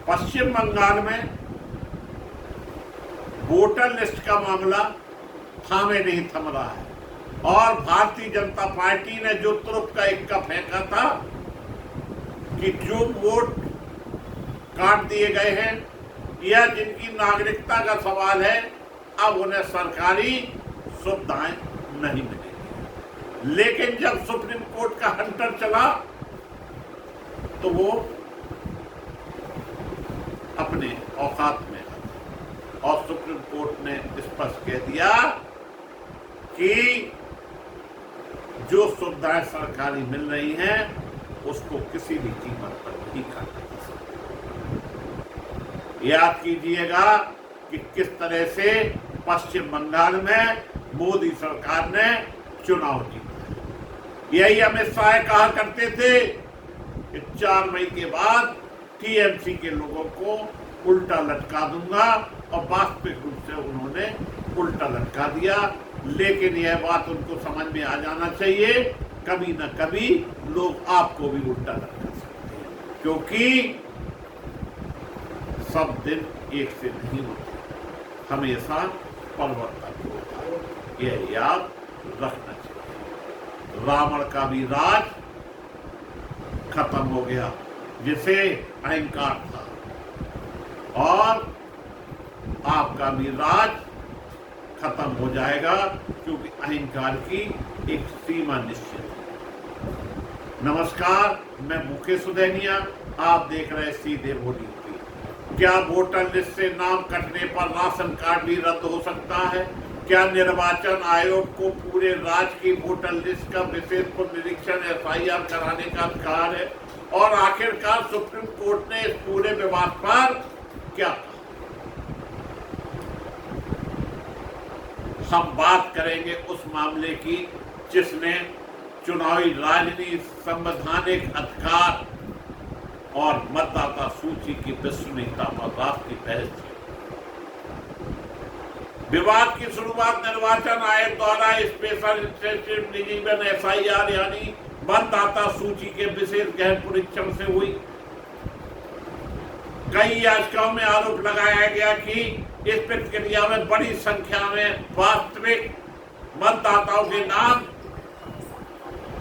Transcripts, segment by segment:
पश्चिम बंगाल में voter list का मामला थामे नहीं थम रहा है और भारतीय जनता पार्टी ने जो तुरुप का इक्का फेंका था कि जो वोट काट दिए गए हैं या जिनकी नागरिकता का सवाल है, अब उन्हें सरकारी सुविधाएं नहीं मिलेंगी। लेकिन जब सुप्रीम कोर्ट का हंटर चला तो वो अपने औकात में और सुप्रीम कोर्ट ने स्पष्ट कह दिया कि जो सुविधाएं सरकारी मिल रही हैं उसको किसी भी कीमत पर नहीं काटा जा सकता। याद कीजिएगा कि किस तरह से पश्चिम बंगाल में मोदी सरकार ने चुनाव जीता। यही अमित शाह कहा करते थे कि 4 मई के बाद टीएमसी के लोगों को उल्टा लटका दूंगा, और वास्तविक रूप से उन्होंने उल्टा लटका दिया। लेकिन यह बात उनको समझ में आ जाना चाहिए, कभी न कभी लोग आपको भी उल्टा लटका सकते हैं, क्योंकि सब दिन एक से नहीं होते, हमेशा परिवर्तन होता है, यह याद रखना चाहिए। रावण का भी राज खत्म हो गया जिसे अहंकार था, और आपका भी राज खत्म हो जाएगा, क्योंकि अहंकार की एक सीमा निश्चित है। नमस्कार, मैं मुकेश सुदैनिया, आप देख रहे हैं सीधे वोटिंग की। क्या वोटर लिस्ट से नाम कटने पर राशन कार्ड भी रद्द हो सकता है? क्या निर्वाचन आयोग को पूरे राज्य की वोटर लिस्ट का विशेष पुनरीक्षण FIR कराने का अधिकार है? और आखिरकार सुप्रीम कोर्ट ने इस पूरे विवाद पर क्या कहा? हम बात करेंगे उस मामले की जिसने चुनावी राजनीति, संवैधानिक अधिकार और मतदाता सूची की विश्वसनीयता पर राष्ट्रीय बहस थी। विवाद की शुरुआत निर्वाचन आयोग द्वारा स्पेशल इंटेंसिव रिवीजन FIR यानी मतदाता सूची के विशेष गहन परीक्षण से हुई। कई याचिकाओं में आरोप लगाया गया कि इस प्रक्रिया में बड़ी संख्या में वास्तविक मतदाताओं के नाम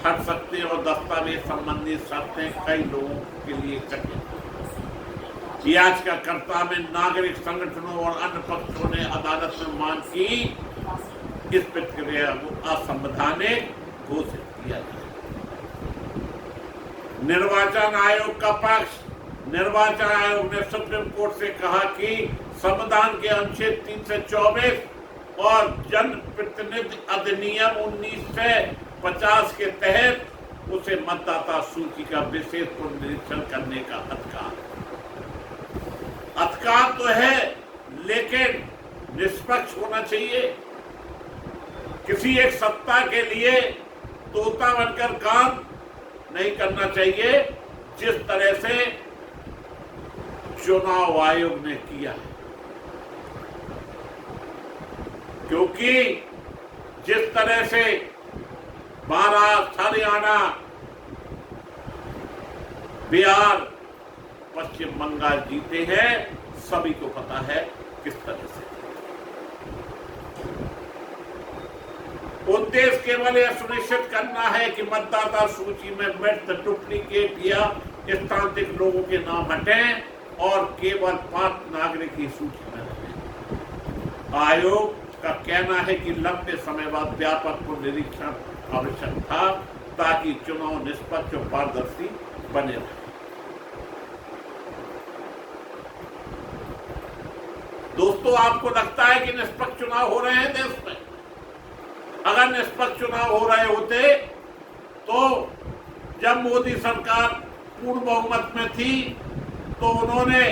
हट सकते हैं और दस्तावेज संबंधी शर्तें कई लोगों के लिए कठिन। याचिकाकर्ता में नागरिक संगठनों और अन्य पक्षों ने अदालत में मांग की इस प्रक्रिया को असंवैधानिक घोषित किया जाए। निर्वाचन आयोग का पक्ष, निर्वाचन आयोग ने सुप्रीम कोर्ट से कहा कि संविधान के अनुच्छेद 324 और जन प्रतिनिधि अधिनियम 1950 के तहत उसे मतदाता सूची का विशेष पुनरीक्षण करने का अधिकार तो है, लेकिन निष्पक्ष होना चाहिए। किसी एक सत्ता के लिए तोता बनकर काम नहीं करना चाहिए, जिस तरह से चुनाव आयोग ने किया है। क्योंकि जिस तरह से महाराष्ट्र, हरियाणा, बिहार, पश्चिम बंगाल जीते हैं, सभी को पता है किस तरह से। उद्देश्य केवल यह सुनिश्चित करना है कि मतदाता सूची में मृत, डुप्लीकेट या स्थानांतरित लोगों के नाम हटें और केवल पात्र नागरिक ही सूची में रहें। आयोग का कहना है कि लंबे समय बाद व्यापक पुनरीक्षण आवश्यक था ताकि चुनाव निष्पक्ष और पारदर्शी बने रहे। दोस्तों, आपको लगता है कि निष्पक्ष चुनाव हो रहे हैं देश में? अगर निष्पक्ष चुनाव हो रहे होते तो जब मोदी सरकार पूर्ण बहुमत में थी तो उन्होंने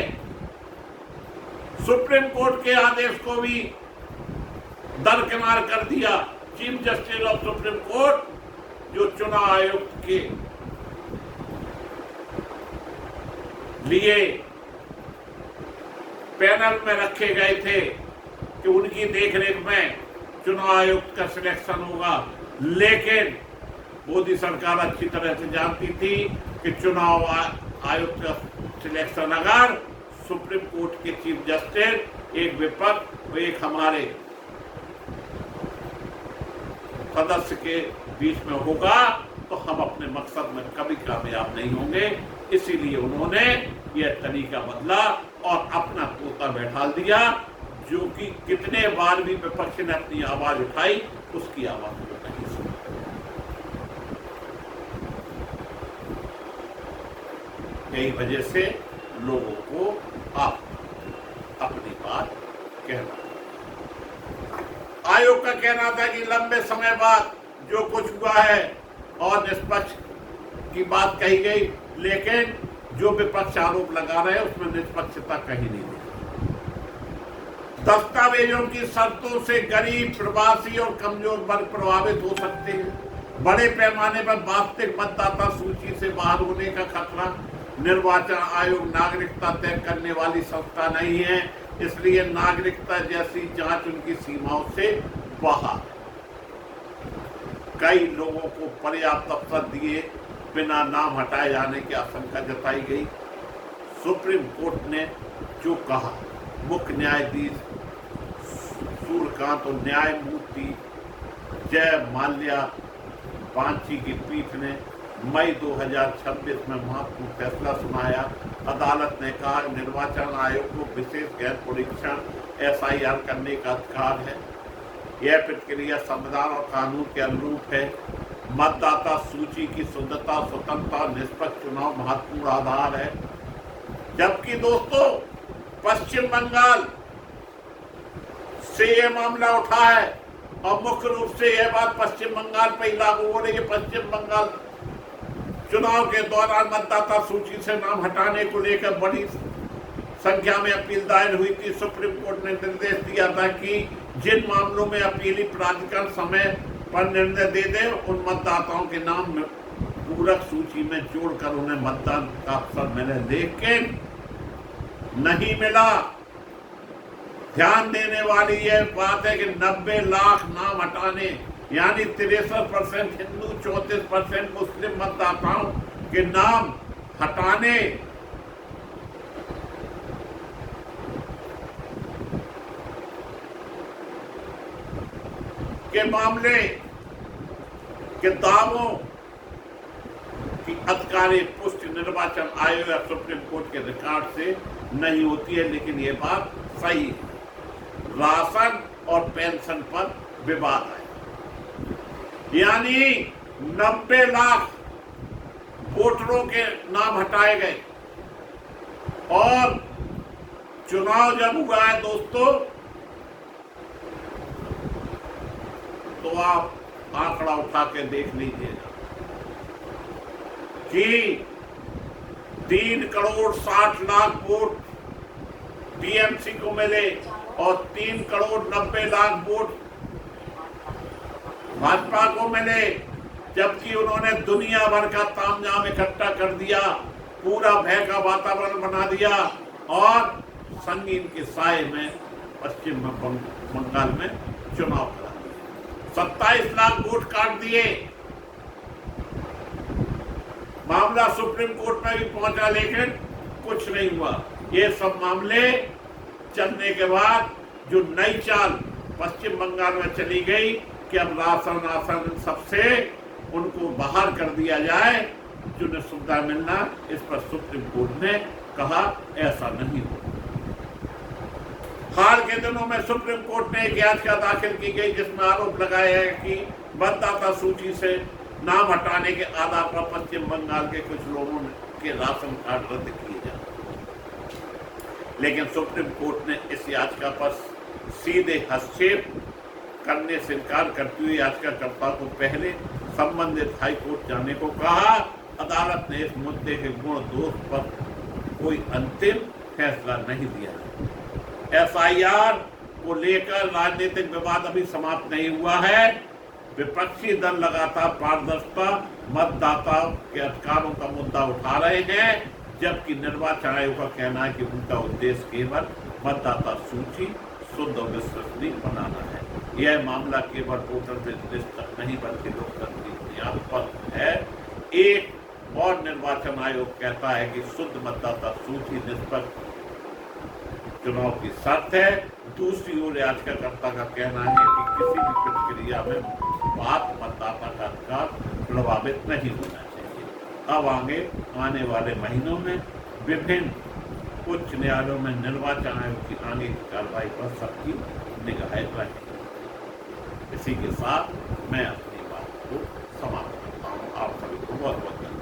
सुप्रीम कोर्ट के आदेश को भी दरकिनार कर दिया। Chief justice of supreme court जो चुनाव आयोग के लिए पैनल में रखे गए थे कि उनकी देखरेख में चुनाव आयुक्त का सिलेक्शन होगा, लेकिन मोदी सरकार अच्छी तरह से जानती थी कि चुनाव आयुक्त का सिलेक्शन अगर सुप्रीम कोर्ट के चीफ जस्टिस, एक विपक्ष और एक हमारे सदस्य के बीच में होगा तो हम अपने मकसद में कभी कामयाब नहीं होंगे। इसीलिए उन्होंने यह तरीका बदला और अपना तोता बैठा दिया, जो कि कितने बार भी विपक्ष ने अपनी आवाज उठाई, उसकी आवाज को नहीं सुना। यही वजह से लोगों को आप अपनी बात कहना। आयोग का कहना था कि लंबे समय बाद जो कुछ हुआ है और निष्पक्ष की बात कही गई, लेकिन जो विपक्ष आरोप लगा रहे हैं उसमें निष्पक्षता कहीं नहीं है। दस्तावेजों की शर्तों से गरीब, प्रवासी और कमजोर वर्ग प्रभावित हो सकते हैं। बड़े पैमाने पर वास्तविक मतदाता सूची से बाहर होने का खतरा। निर्वाचन आयोग नागरिकता तय करने वाली संस्था नहीं है, इसलिए नागरिकता जैसी जांच उनकी सीमाओं से बाहर। कई लोगों को पर्याप्त अवसर दिए बिना नाम हटाए जाने की आशंका जताई गई। सुप्रीम कोर्ट ने जो कहा, मुख्य न्यायाधीश सूर्यकांत और न्यायमूर्ति जय माल्या बांची की पीठ ने मई 2026 में महत्वपूर्ण फैसला सुनाया। अदालत ने कहा निर्वाचन आयोग को विशेष गैर परीक्षण SIR करने का अधिकार है। यह प्रक्रिया संविधान और कानून के अनुरूप है। मतदाता सूची की शुद्धता, स्वतंत्रता और निष्पक्ष चुनाव महत्वपूर्ण आधार है। जबकि दोस्तों पश्चिम बंगाल से यह मामला उठा है और मुख्य रूप से यह बात पश्चिम बंगाल पर ही लागू हो रही है। पश्चिम बंगाल चुनाव के दौरान मतदाता सूची से नाम हटाने को लेकर बड़ी संख्या में अपील दायर हुई थी। सुप्रीम कोर्ट ने निर्देश दिया था कि जिन मामलों में अपीली प्राधिकरण समय पर निर्णय दे दे, उन मतदाताओं के नाम पूरक सूची में जोड़कर उन्हें मतदान का अवसर मिले, लेकिन नहीं मिला। ध्यान देने वाली यह बात है कि 90 लाख नाम हटाने यानी 63% हिंदू, 34% मुस्लिम मतदाताओं के नाम हटाने के मामले के दावों की आधिकारिक पुष्टि निर्वाचन आयोग या सुप्रीम कोर्ट के रिकॉर्ड से नहीं होती है। लेकिन यह बात सही है, राशन और पेंशन पर विवाद है, यानी 90 लाख वोटरों के नाम हटाए गए। और चुनाव जब हुआ है दोस्तों, तो आप आंकड़ा उठा के देख लीजिएगा कि 3 करोड़ 60 लाख वोट टीएमसी को मिले और 3 करोड़ 90 लाख वोट भाजपा को मिले, जबकि उन्होंने दुनिया भर का तामझाम इकट्ठा कर दिया, पूरा भय का वातावरण बना दिया और संगीन के साए में पश्चिम बंगाल में चुनाव करा दिया। 27 लाख वोट काट दिए। मामला सुप्रीम कोर्ट में भी पहुंचा, लेकिन कुछ नहीं हुआ। ये सब मामले चलने के बाद जो नई चाल पश्चिम बंगाल में चली गई कि अब राशन सबसे उनको बाहर कर दिया जाए, जिन्हें सुविधा मिलना, इस पर सुप्रीम कोर्ट ने कहा ऐसा नहीं हो। हाल के दिनों में सुप्रीम कोर्ट ने एक याचिका दाखिल की गई जिसमें आरोप लगाया है कि मतदाता सूची से नाम हटाने के आधार पर पश्चिम बंगाल के कुछ लोगों के राशन कार्ड रद्द किए जाए। लेकिन सुप्रीम कोर्ट ने इस याचिका पर सीधे हस्तक्षेप करने से इनकार करते हुए याचिकाकर्ता को पहले संबंधित हाई कोर्ट जाने को कहा। अदालत ने इस मुद्दे के गुण दोष पर कोई अंतिम फैसला नहीं दिया। SIR को लेकर राजनीतिक विवाद अभी समाप्त नहीं हुआ है। विपक्षी दल लगातार पारदर्शिता, मतदाताओं के अधिकारों का मुद्दा उठा रहे हैं, जबकि निर्वाचन आयोग का कहना है कि उनका उद्देश्य केवल मतदाता सूची शुद्ध और विश्वसनीय बनाना है। यह मामला केवल वोटर लिस्ट तक नहीं बल्कि लोकतंत्र की बुनियाद पर है। एक और निर्वाचन आयोग कहता है कि शुद्ध मतदाता सूची निष्पक्ष चुनाव की शर्त है। दूसरी ओर याचिकाकर्ता का कहना है कि किसी भी प्रक्रिया में बात मतदाता का अधिकार प्रभावित नहीं होना चाहिए। अब आने वाले महीनों में विभिन्न उच्च न्यायालयों में निर्वाचन आयोग की आगे की कार्रवाई पर सबकी निगाहें रहेंगी। इसी के साथ मैं अपनी बात को समाप्त करता हूँ। आप सभी को बहुत बहुत धन्यवाद।